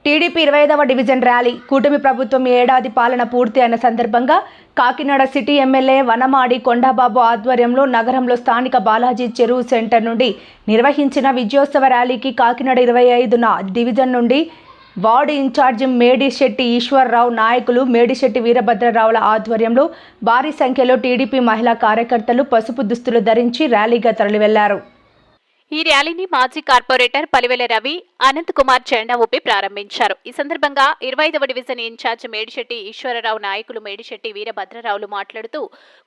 TDP 25వ division rally కూటమి ప్రభుత్వం ఏడాది పాలన పూర్తి అయిన సందర్భంగా కాకినాడ సిటీ ఎమ్మెల్యే వనమాడి కొండాబాబు ఆధ్వర్యంలో నగరంలో స్థానిక బాలాజీ చెరువు సెంటర్ నుండి నిర్వహించిన విజయోత్సవ ర్యాలీకి కాకినాడ 25వ డివిజన్ నుండి వార్డు ఇన్ఛార్జి మేడిశెట్టి ఈశ్వర్రావు నాయకులు మేడిశెట్టి వీరభద్రరావుల ఆధ్వర్యంలో భారీ సంఖ్యలో టీడీపీ మహిళా కార్యకర్తలు పసుపు దుస్తులు ధరించి ర్యాలీగా తరలివెళ్లారు. ఈ ర్యాలీని మాజీ కార్పొరేటర్ పలివెల రవి అనంత్ కుమార్ జెండా ఊపి ప్రారంభించారు. ఈ సందర్భంగా 25వ డివిజన్ ఇన్ఛార్జ్ మేడిశెట్టి ఈశ్వరరావు నాయకులు మేడిశెట్టి వీరభద్రరావులు మాట్లాడుతూ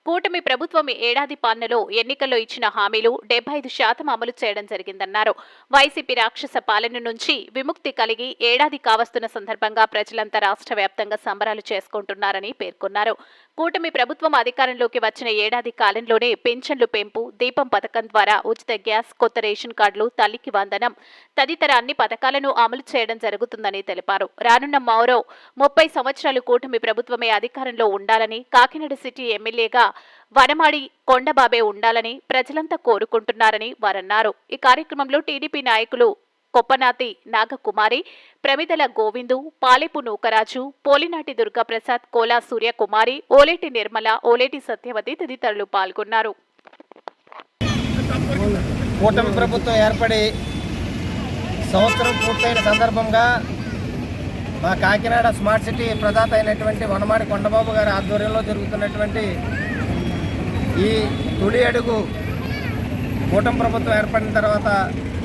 కూటమి ప్రభుత్వం ఏడాది పాలనలో ఎన్నికల్లో ఇచ్చిన హామీలు 75% అమలు చేయడం జరిగిందన్నారు. వైసీపీ రాక్షస పాలన నుంచి విముక్తి కలిగి ఏడాది కావస్తున్న సందర్భంగా ప్రజలంతా రాష్ట్ర వ్యాప్తంగా సంబరాలు చేసుకుంటున్నారని పేర్కొన్నారు. కూటమి ప్రభుత్వం అధికారంలోకి వచ్చిన ఏడాది కాలంలోనే పెన్షన్లు పెంపు, దీపం పథకం ద్వారా ఉచిత గ్యాస్, కొత్త రేషన్ కార్డులు, తల్లికి వందనం తదితర అన్ని పథకాలను అమలు చేయడం జరుగుతుందని తెలిపారు. రానున్న మరో 30 సంవత్సరాలు కూటమి ప్రభుత్వమే అధికారంలో ఉండాలని, కాకినాడ సిటీ ఎమ్మెల్యేగా వనమాడి కొండబాబే ఉండాలని ప్రజలంతా కోరుకుంటున్నారని వారన్నారు. ఈ కార్యక్రమంలో టీడీపీ నాయకులు కొప్పనాతి నాగకుమారి, ప్రమిదల గోవిందు, పాలెపు నూకరాజు, పోలినాటి దుర్గాప్రసాద్, కోలా సూర్యకుమారి, ఓలేటి నిర్మల, ఓలేటి సత్యవతి తదితరులు పాల్గొన్నారు. కూటమి ప్రభుత్వం ఏర్పడి సంవత్సరం పూర్తయిన సందర్భంగా మా కాకినాడ స్మార్ట్ సిటీ ప్రదాత అయినటువంటి వనమాడి కొండబాబు గారి ఆధ్వర్యంలో జరుగుతున్నటువంటి ఈ తొలి అడుగు కూటమి ప్రభుత్వం ఏర్పడిన తర్వాత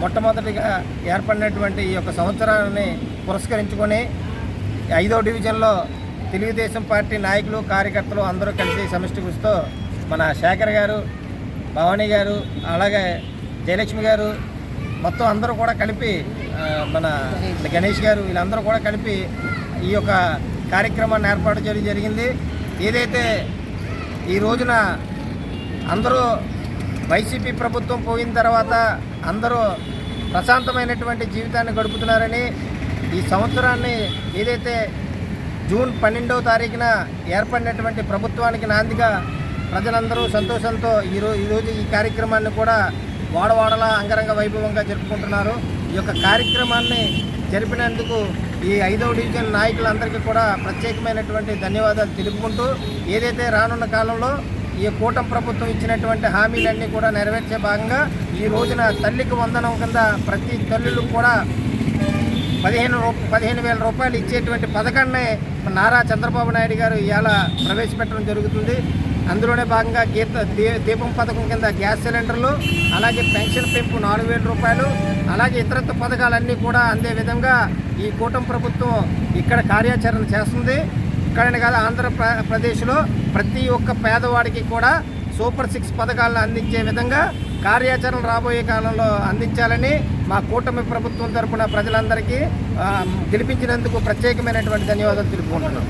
మొట్టమొదటిగా ఏర్పడినటువంటి ఈ యొక్క సంవత్సరాన్ని పురస్కరించుకొని 5వ డివిజన్లో తెలుగుదేశం పార్టీ నాయకులు, కార్యకర్తలు అందరూ కలిసి సమిష్టి కృషితో మన శేఖర్ గారు, భవానీ గారు, అలాగే జయలక్ష్మి గారు మొత్తం అందరూ కూడా కలిపి, మన గణేష్ గారు వీళ్ళందరూ కూడా కలిపి ఈ యొక్క కార్యక్రమాన్ని ఏర్పాటు చేయడం జరిగింది. ఏదైతే ఈ రోజున అందరూ వైసీపీ ప్రభుత్వం పోయిన తర్వాత అందరూ ప్రశాంతమైనటువంటి జీవితాన్ని గడుపుతున్నారని, ఈ సంవత్సరాన్ని ఏదైతే జూన్ 12వ తారీఖున ఏర్పడినటువంటి ప్రభుత్వానికి నాందిగా ప్రజలందరూ సంతోషంతో ఈరోజు ఈ కార్యక్రమాన్ని కూడా వాడవాడలా అంగరంగ వైభవంగా జరుపుకుంటున్నారు. ఈ యొక్క కార్యక్రమాన్ని జరిపినందుకు ఈ 5వ డివిజన్ నాయకులందరికీ కూడా ప్రత్యేకమైనటువంటి ధన్యవాదాలు తెలుపుకుంటూ, ఏదైతే రానున్న కాలంలో ఈ కూటమి ప్రభుత్వం ఇచ్చినటువంటి హామీలన్నీ కూడా నెరవేర్చే భాగంగా ఈ రోజున తల్లికి వందనం కింద ప్రతి తల్లులకు కూడా 15,000 రూపాయలు ఇచ్చేటువంటి పథకాన్ని నారా చంద్రబాబు నాయుడు గారు ఇవాళ ప్రవేశపెట్టడం జరుగుతుంది. అందులోనే భాగంగా దీపం పథకం కింద గ్యాస్ సిలిండర్లు, అలాగే పెన్షన్ పెంపు 4,000 రూపాయలు, అలాగే ఇతరత్వ పథకాలన్నీ కూడా అందే విధంగా ఈ కూటమి ప్రభుత్వం ఇక్కడ కార్యాచరణ చేస్తుంది. ఇక్కడనే కాదు, ఆంధ్రప్రదేశ్లో ప్రతి ఒక్క పేదవాడికి కూడా సూపర్ 6 పథకాలను అందించే విధంగా కార్యాచరణ రాబోయే కాలంలో అందించాలని మా కూటమి ప్రభుత్వం తరపున ప్రజలందరికీ గెలిపించినందుకు ప్రత్యేకమైనటువంటి ధన్యవాదాలు తెలుపుకుంటున్నాం.